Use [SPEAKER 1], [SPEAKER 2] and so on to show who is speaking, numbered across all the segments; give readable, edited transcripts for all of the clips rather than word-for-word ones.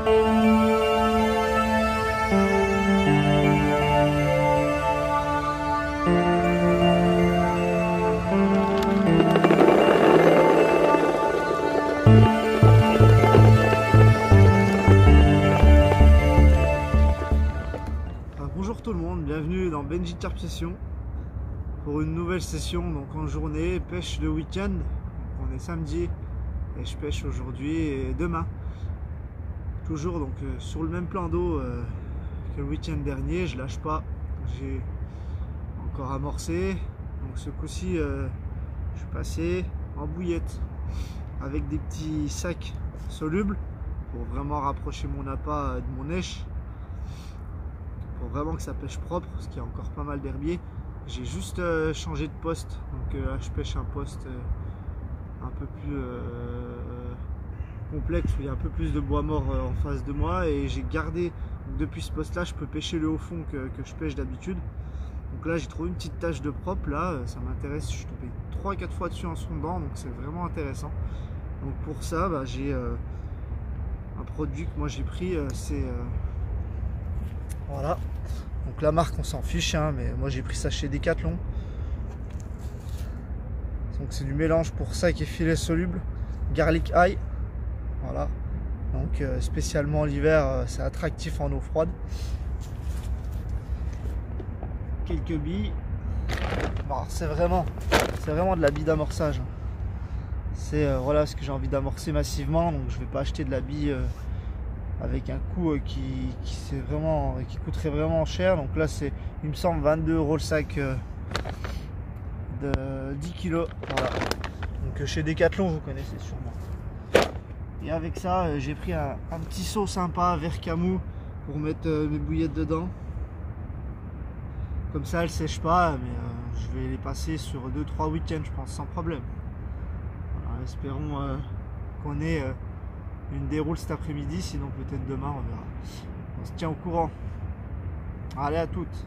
[SPEAKER 1] Bonjour tout le monde, bienvenue dans Benji Carp Session pour une nouvelle session donc en journée, pêche le week-end. On est samedi et je pêche aujourd'hui et demain. Toujours donc sur le même plan d'eau que le week-end dernier, je lâche pas, j'ai encore amorcé. Donc ce coup-ci je suis passé en bouillette avec des petits sacs solubles pour vraiment rapprocher mon appât de mon èche, pour vraiment que ça pêche propre parce qu'il y a encore pas mal d'herbiers. J'ai juste changé de poste, donc là je pêche un poste un peu plus complexe où il y a un peu plus de bois mort en face de moi, et j'ai gardé, donc depuis ce poste là je peux pêcher le haut fond que je pêche d'habitude. Donc là j'ai trouvé une petite tache de propre, là ça m'intéresse, je suis tombé 3-4 fois dessus en sondant, donc c'est vraiment intéressant. Donc pour ça j'ai un produit que moi j'ai pris, c'est voilà, donc la marque on s'en fiche hein, mais moi j'ai pris ça chez Decathlon. Donc c'est du mélange pour sac et filet soluble garlic eye, voilà, donc spécialement l'hiver c'est attractif en eau froide. Quelques billes, bon, c'est vraiment de la bille d'amorçage, c'est voilà ce que j'ai envie d'amorcer massivement, donc je vais pas acheter de la bille avec un coût qui coûterait vraiment cher. Donc là c'est, il me semble, 22 € le sac de 10 kg, voilà. Donc chez Decathlon vous connaissez sûrement. Et avec ça j'ai pris un petit seau sympa vert camou pour mettre mes bouillettes dedans, comme ça elles sèchent pas, mais je vais les passer sur 2-3 week-ends je pense sans problème. Voilà, espérons qu'on ait une déroule cet après-midi, sinon peut-être demain on verra. On se tient au courant. Allez, à toutes.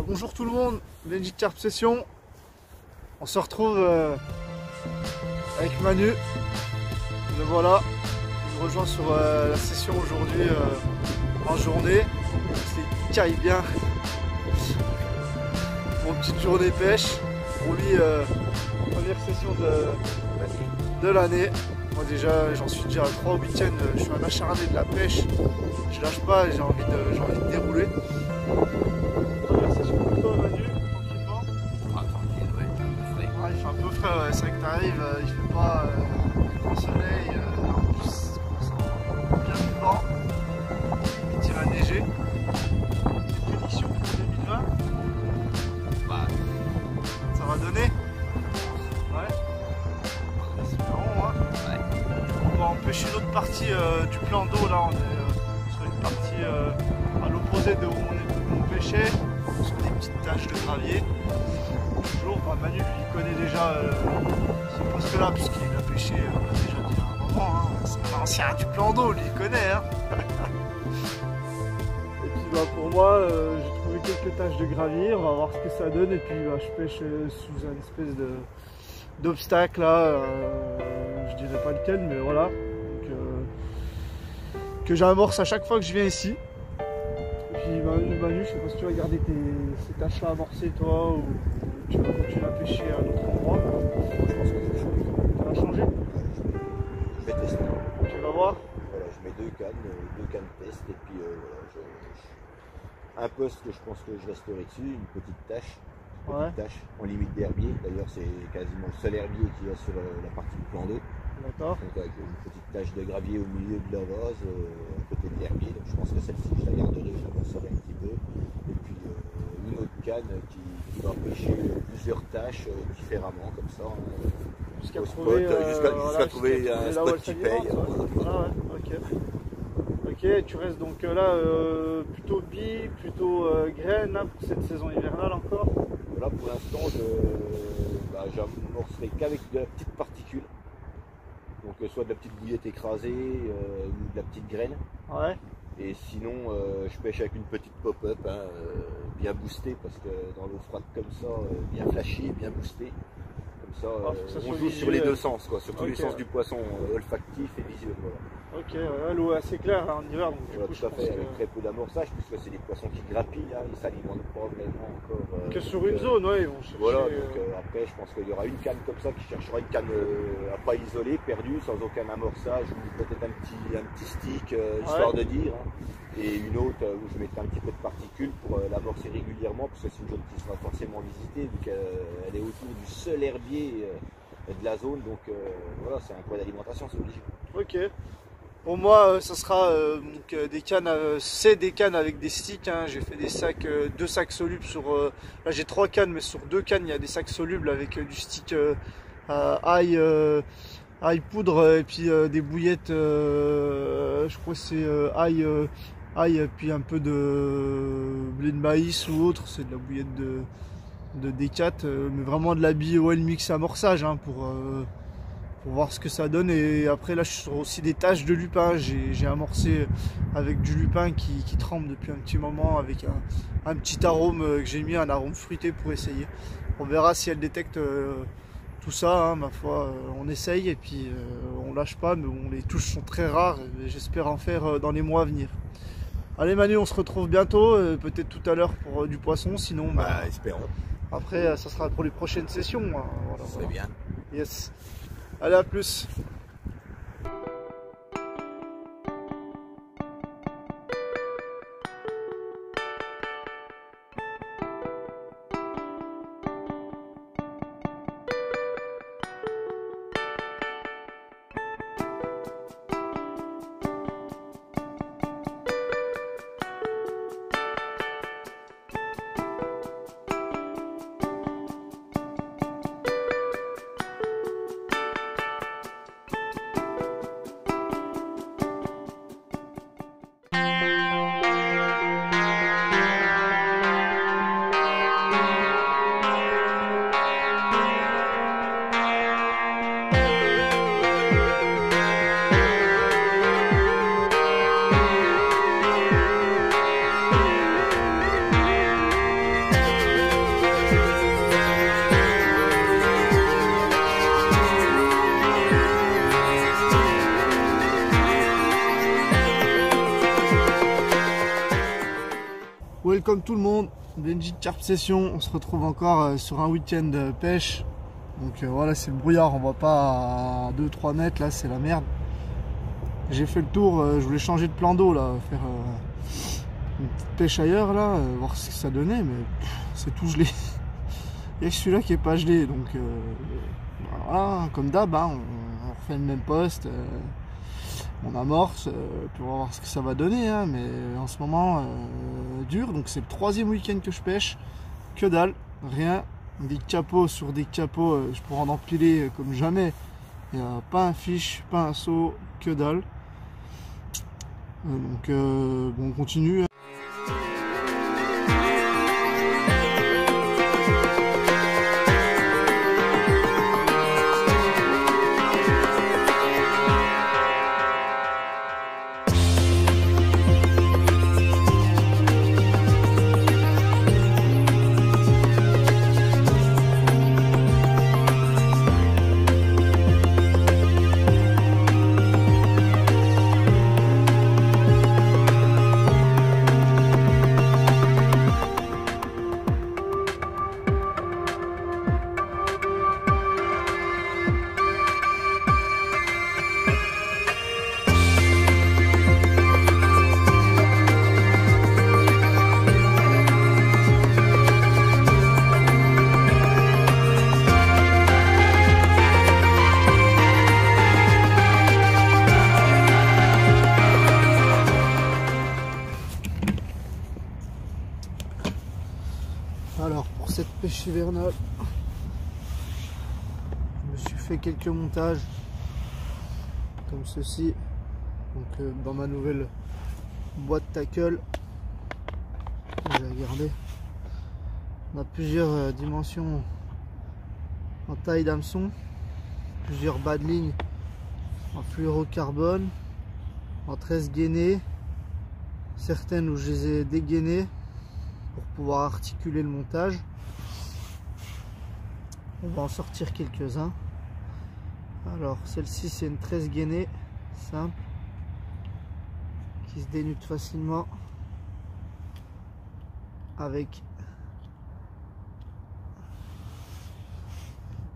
[SPEAKER 1] Bonjour tout le monde, Benji Carp Session. On se retrouve avec Manu. Le voilà, il me rejoint sur la session aujourd'hui en journée. C'est caille bien. Mon petite journée pêche. Pour lui, première session de l'année. Moi déjà, j'en suis déjà à 3 week-ends. Je suis un acharné de la pêche. Je lâche pas, j'ai envie de dérouler. après, ouais, c'est vrai que t'arrives, il fait pas un grand soleil, en plus, bien du vent, et il va neiger. Les prédictions pour 2020, bah, ça va donner. Ouais. Espérons, hein. Ouais. On va empêcher l'autre partie du plan d'eau, là, on est sur une partie à l'opposé de où on pêchait, sur des petites taches de gravier. Toujours, bah, Manu il connaît déjà ce poste là puisqu'il a pêché déjà depuis un moment, hein. C'est un ancien du plan d'eau, lui il connaît, hein. Et puis bah, pour moi j'ai trouvé quelques taches de gravier, on va voir ce que ça donne et puis bah, je pêche sous un espèce d'obstacle là, je dirais pas lequel mais voilà, donc, que j'amorce à chaque fois que je viens ici. Et puis Manu, je sais pas si tu vas garder ces tâches là amorcées toi ou tu vas continuer à pêcher à un autre endroit.
[SPEAKER 2] Je pense que je vais changer.
[SPEAKER 1] Ça va changer?
[SPEAKER 2] Je vais tester.
[SPEAKER 1] Tu vas voir?
[SPEAKER 2] Voilà, je mets deux cannes test et puis voilà, un poste que je pense que je resterai dessus, une petite tâche en limite d'herbier. D'ailleurs c'est quasiment le seul herbier qu'il y a sur la partie du plan d'eau.
[SPEAKER 1] D'accord.
[SPEAKER 2] Donc avec une petite tache de gravier au milieu de la vase, à côté de l'herbier. Donc je pense que celle-ci je la garderai, je la conserverai un petit peu. Et puis une autre canne qui va pêcher plusieurs tâches différemment comme ça.
[SPEAKER 1] Jusqu'à
[SPEAKER 2] trouver un spot qui paye.
[SPEAKER 1] Ah ouais, ok. Ok, tu restes donc là plutôt billes, plutôt graines hein, pour cette saison hivernale encore.
[SPEAKER 2] Là pour l'instant j'amorcerai qu'avec de la petite particule. Donc soit de la petite bouillette écrasée ou de la petite graine.
[SPEAKER 1] Ouais.
[SPEAKER 2] Et sinon je pêche avec une petite pop-up hein, bien boostée parce que dans l'eau froide comme ça, bien flashée, bien boostée. Comme ça, on joue sur les deux sens, quoi, sur tous les sens du poisson, olfactif et visuel. Voilà.
[SPEAKER 1] Ok, ouais, l'eau est assez claire hein, en hiver, donc du
[SPEAKER 2] voilà,
[SPEAKER 1] coup,
[SPEAKER 2] tout à fait, avec très peu d'amorçage, puisque c'est des poissons qui grappillent, hein, ils s'alimentent probablement encore.
[SPEAKER 1] Que sur une zone, ouais, ils vont chercher.
[SPEAKER 2] Voilà, donc après, je pense qu'il y aura une canne comme ça qui cherchera une canne à pas isolée, perdue, sans aucun amorçage, ou peut-être un petit stick, histoire de dire. Hein, et une autre où je mettrai un petit peu de particules pour l'amorcer régulièrement, parce que c'est une zone qui sera forcément visitée, vu qu'elle est autour du seul herbier de la zone, donc voilà, c'est un point d'alimentation, c'est obligé.
[SPEAKER 1] Ok. Pour moi, ça sera des cannes, c'est des cannes avec des sticks. Hein. J'ai fait des sacs, 2 sacs solubles sur. Là, j'ai 3 cannes, mais sur 2 cannes, il y a des sacs solubles avec du stick ail poudre et puis des bouillettes. Je crois que c'est ail, puis un peu de blé de maïs ou autre. C'est de la bouillette de D4, mais vraiment de la oil mix amorçage hein, pour voir ce que ça donne. Et après là je suis sur aussi des taches de lupin, j'ai amorcé avec du lupin qui trempe depuis un petit moment avec un petit arôme que j'ai mis, un arôme fruité pour essayer. On verra si elle détecte tout ça, hein, ma foi, on essaye et puis on lâche pas, mais bon, les touches sont très rares et j'espère en faire dans les mois à venir. Allez Manu, on se retrouve bientôt, peut-être tout à l'heure pour du poisson, sinon
[SPEAKER 2] espérons.
[SPEAKER 1] Après ça sera pour les prochaines sessions. Hein, voilà,
[SPEAKER 2] c'est bien.
[SPEAKER 1] Yes. Allez, à plus. Welcome tout le monde, Benji Carp Session, on se retrouve encore sur un week-end pêche. Donc voilà, c'est le brouillard, on voit pas à 2-3 mètres, là c'est la merde. J'ai fait le tour, je voulais changer de plan d'eau là, faire une petite pêche ailleurs là, voir ce que ça donnait, mais c'est tout gelé. Et celui-là qui est pas gelé, donc voilà, comme d'hab, hein, on refait le même poste, on amorce, puis on va voir ce que ça va donner, hein, mais en ce moment, dur, donc c'est le 3e week-end que je pêche, que dalle, rien, des capots sur des capots, je pourrais en empiler comme jamais, il n'y a pas un fiche, pas un seau, que dalle, donc bon, on continue. Alors pour cette pêche hivernale, je me suis fait quelques montages comme ceci, donc dans ma nouvelle boîte tackle. Vous allez regarder, on a plusieurs dimensions en taille d'hameçon, plusieurs bas de ligne en fluorocarbone, en 13 gainés, certaines où je les ai dégainées pour pouvoir articuler le montage. On va en sortir quelques-uns. Alors celle-ci c'est une 13 gainée simple qui se dénude facilement avec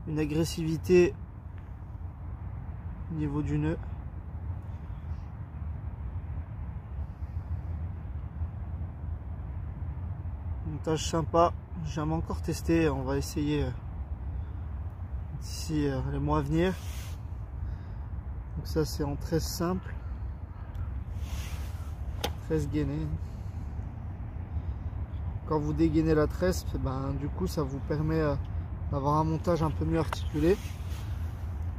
[SPEAKER 1] une agressivité au niveau du nœud. Montage sympa, j'ai jamais encore testé, on va essayer d'ici les mois à venir. Donc ça c'est en 13 simple, 13 gainés. Quand vous dégainez la tresse, ben, du coup ça vous permet d'avoir un montage un peu mieux articulé.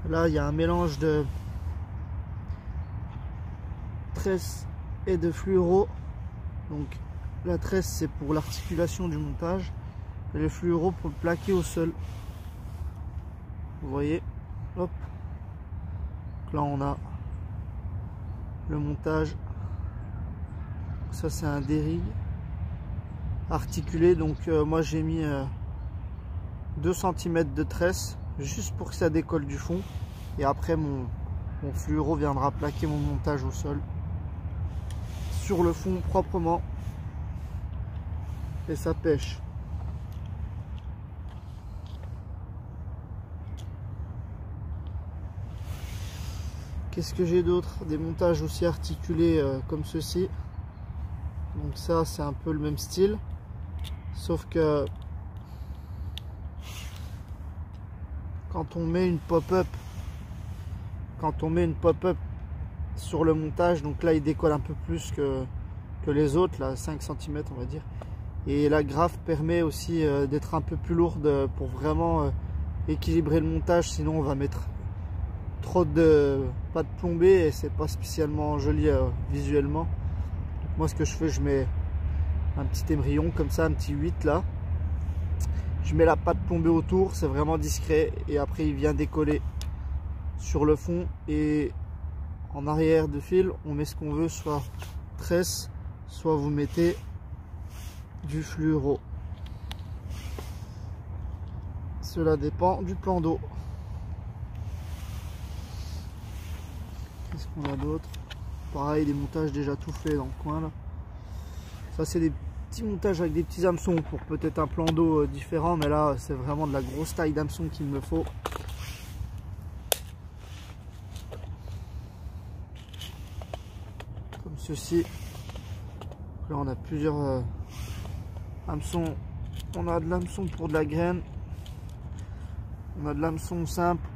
[SPEAKER 1] Là il y a un mélange de tresse et de fluoro, donc la tresse c'est pour l'articulation du montage et le fluoro pour le plaquer au sol. Vous voyez, hop, donc là on a le montage. Ça c'est un dérigue articulé, donc moi j'ai mis 2 cm de tresse juste pour que ça décolle du fond, et après mon fluoro viendra plaquer mon montage au sol sur le fond proprement. Et ça pêche. Qu'est-ce que j'ai d'autre? Des montages aussi articulés comme ceci. Donc ça c'est un peu le même style, sauf que quand on met une pop-up sur le montage, donc là il décolle un peu plus que les autres, là 5 cm on va dire. Et la graffe permet aussi d'être un peu plus lourde pour vraiment équilibrer le montage, sinon on va mettre trop de pâte plombée et c'est pas spécialement joli visuellement. Donc moi ce que je fais, je mets un petit émerillon comme ça, un petit 8 là. Je mets la pâte plombée autour, c'est vraiment discret, et après il vient décoller sur le fond, et en arrière de fil on met ce qu'on veut, soit tresse, soit vous mettez du fluoro. Cela dépend du plan d'eau. Qu'est-ce qu'on a d'autre? Pareil, des montages déjà tout faits dans le coin là. Ça c'est des petits montages avec des petits hameçons pour peut-être un plan d'eau différent, mais là c'est vraiment de la grosse taille d'hameçon qu'il me faut. Comme ceci. Là on a plusieurs hameçons. On a de l'hameçon pour de la graine, On a de l'hameçon simple,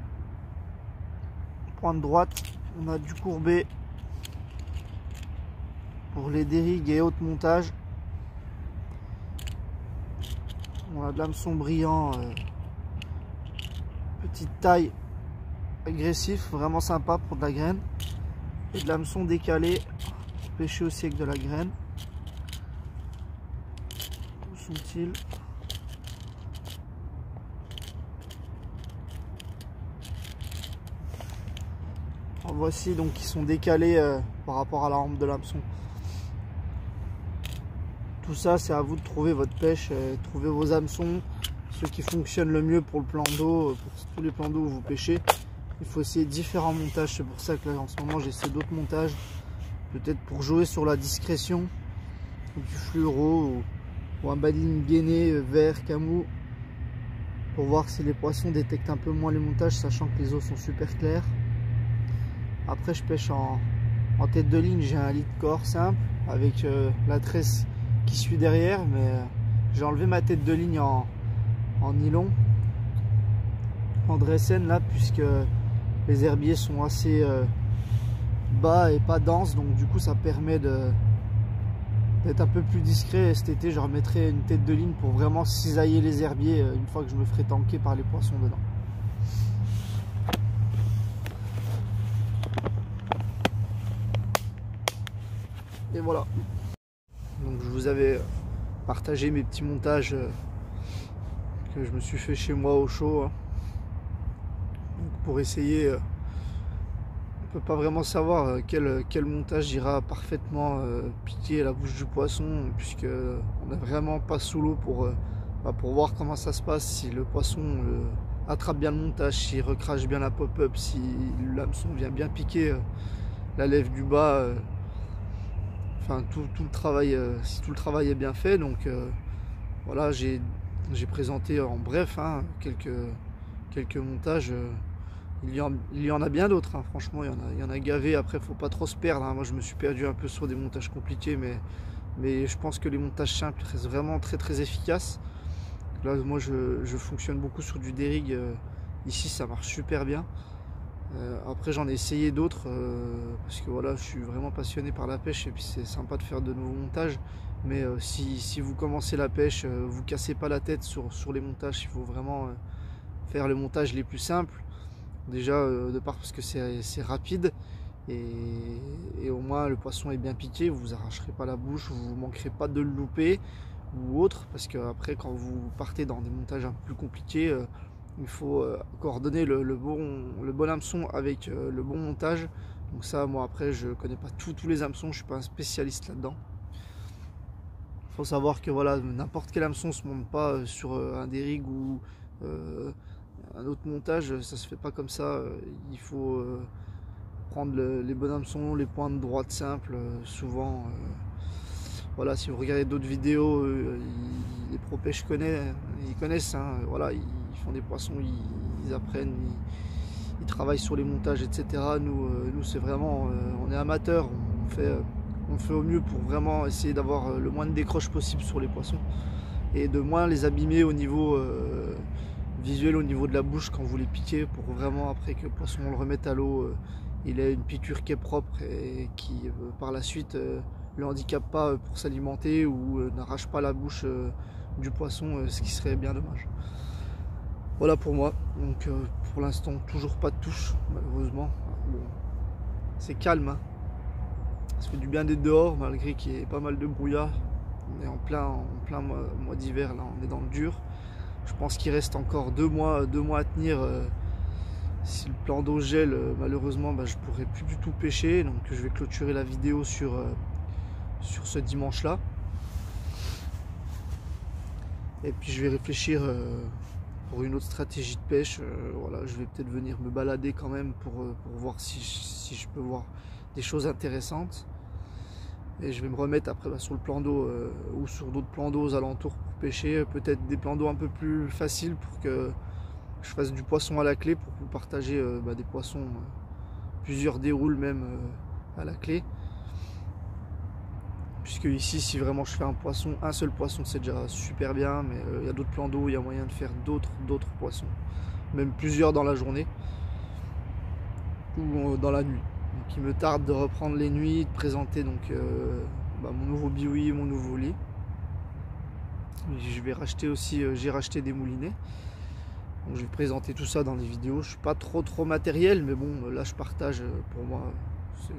[SPEAKER 1] pointe droite, on a du courbé pour les dérigues et hautes montages. On a de l'hameçon brillant, petite taille, agressif, vraiment sympa pour de la graine. Et de l'hameçon décalé, pêché aussi avec de la graine. Où sont-ils? En voici donc qui sont décalés par rapport à la rampe de l'hameçon. Tout ça, c'est à vous de trouver votre pêche, trouver vos hameçons, ceux qui fonctionnent le mieux pour le plan d'eau, pour tous les plans d'eau où vous pêchez. Il faut essayer différents montages, c'est pour ça que là en ce moment j'essaie d'autres montages, peut-être pour jouer sur la discrétion, du fluoro ou un baling gainé vert camou, pour voir si les poissons détectent un peu moins les montages, sachant que les eaux sont super claires. Après je pêche en tête de ligne, j'ai un lit de corps simple avec la tresse qui suit derrière, mais j'ai enlevé ma tête de ligne en nylon, en Dressen là, puisque les herbiers sont assez bas et pas denses, donc du coup ça permet d'être un peu plus discret. Et cet été je remettrai une tête de ligne pour vraiment cisailler les herbiers une fois que je me ferai tanker par les poissons dedans. Et voilà, donc je vous avais partagé mes petits montages que je me suis fait chez moi au chaud, hein. Pour essayer, on ne peut pas vraiment savoir quel montage ira parfaitement piquer la bouche du poisson, puisque on n'est vraiment pas sous l'eau pour voir comment ça se passe, si le poisson attrape bien le montage, s'il recrache bien la pop-up, si l'hameçon vient bien piquer la lèvre du bas. Enfin, tout le travail, si tout le travail est bien fait. Donc voilà, j'ai présenté en bref quelques montages. Il y en a bien d'autres, hein. Franchement il y en a gavé. Après faut pas trop se perdre, hein. Moi je me suis perdu un peu sur des montages compliqués, mais je pense que les montages simples restent vraiment très efficaces. Là moi je fonctionne beaucoup sur du dérigue, ici ça marche super bien. Après j'en ai essayé d'autres parce que voilà, je suis vraiment passionné par la pêche et puis c'est sympa de faire de nouveaux montages. Mais si vous commencez la pêche, vous cassez pas la tête sur les montages. Il faut vraiment faire les montages les plus simples. Déjà de part parce que c'est rapide et au moins le poisson est bien piqué, vous arracherez pas la bouche, vous manquerez pas de le louper ou autre, parce que après quand vous partez dans des montages un peu plus compliqués, il faut coordonner le bon hameçon avec le bon montage. Donc ça, moi après je connais pas tous les hameçons, je suis pas un spécialiste là-dedans. Il faut savoir que voilà, n'importe quel hameçon se monte pas sur un dérigue ou un autre montage, ça se fait pas comme ça. Il faut prendre les bons hameçons, les pointes droites simples, souvent. Voilà, si vous regardez d'autres vidéos, les pro pêche ils connaissent, hein. Voilà, ils font des poissons, ils apprennent, ils travaillent sur les montages, etc. Nous c'est vraiment, on est amateurs, on fait au mieux pour vraiment essayer d'avoir le moins de décroches possible sur les poissons et de moins les abîmer au niveau visuel, au niveau de la bouche quand vous les piquez, pour vraiment après que le poisson on le remette à l'eau, il a une piqûre qui est propre et qui par la suite le handicape pas pour s'alimenter ou n'arrache pas la bouche du poisson, ce qui serait bien dommage. Voilà pour moi. Donc pour l'instant toujours pas de touche malheureusement. Bon, c'est calme, hein. Ça fait du bien d'être dehors malgré qu'il y ait pas mal de brouillard. On est en plein mois d'hiver, là on est dans le dur. Je pense qu'il reste encore 2 mois à tenir. Si le plan d'eau gèle, malheureusement je pourrai plus du tout pêcher, donc je vais clôturer la vidéo sur ce dimanche là, et puis je vais réfléchir pour une autre stratégie de pêche. Voilà, je vais peut-être venir me balader quand même pour voir si je peux voir des choses intéressantes, et je vais me remettre après sur le plan d'eau ou sur d'autres plans d'eau aux alentours pour pêcher, peut-être des plans d'eau un peu plus faciles pour que je fasse du poisson à la clé, pour vous partager des poissons, plusieurs déroules même à la clé. Puisque ici, si vraiment je fais un seul poisson, c'est déjà super bien, mais il y a d'autres plans d'eau, il y a moyen de faire d'autres poissons. même plusieurs dans la journée ou dans la nuit. Donc il me tarde de reprendre les nuits, de présenter donc mon nouveau biouï, mon nouveau lit. Je vais racheter aussi, j'ai racheté des moulinets. Donc je vais présenter tout ça dans les vidéos. Je suis pas trop matériel, mais bon, là je partage pour moi.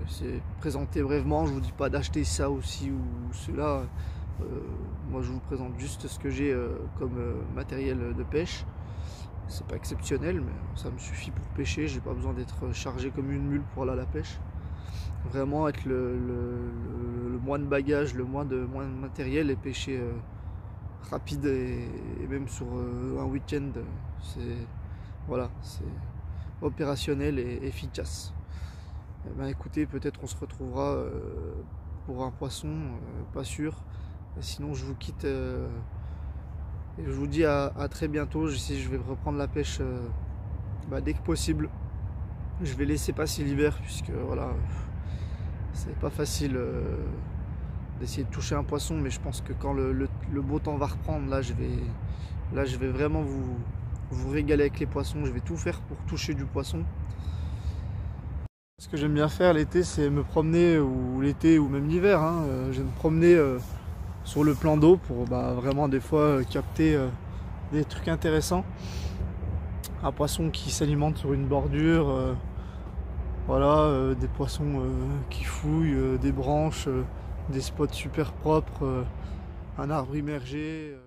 [SPEAKER 1] C'est présenter brièvement. Je vous dis pas d'acheter ça aussi ou cela. Moi je vous présente juste ce que j'ai comme matériel de pêche. C'est pas exceptionnel, mais ça me suffit pour pêcher. J'ai pas besoin d'être chargé comme une mule pour aller à la pêche. Vraiment être le moins de bagages, le moins de matériel et pêcher rapide et même sur un week-end. Voilà, c'est opérationnel et efficace. Eh ben, écoutez, peut-être on se retrouvera pour un poisson, pas sûr. Sinon je vous quitte et je vous dis à très bientôt. Je vais reprendre la pêche dès que possible. Je vais laisser passer l'hiver puisque voilà, c'est pas facile d'essayer de toucher un poisson, mais je pense que quand le beau temps va reprendre, là je vais vraiment vous régaler avec les poissons. Je vais tout faire pour toucher du poisson. Ce que j'aime bien faire l'été, c'est me promener, ou l'été ou même l'hiver, hein, je vais me promener sur le plan d'eau pour vraiment des fois capter des trucs intéressants. Un poisson qui s'alimente sur une bordure, voilà, des poissons qui fouillent, des branches, des spots super propres, un arbre immergé.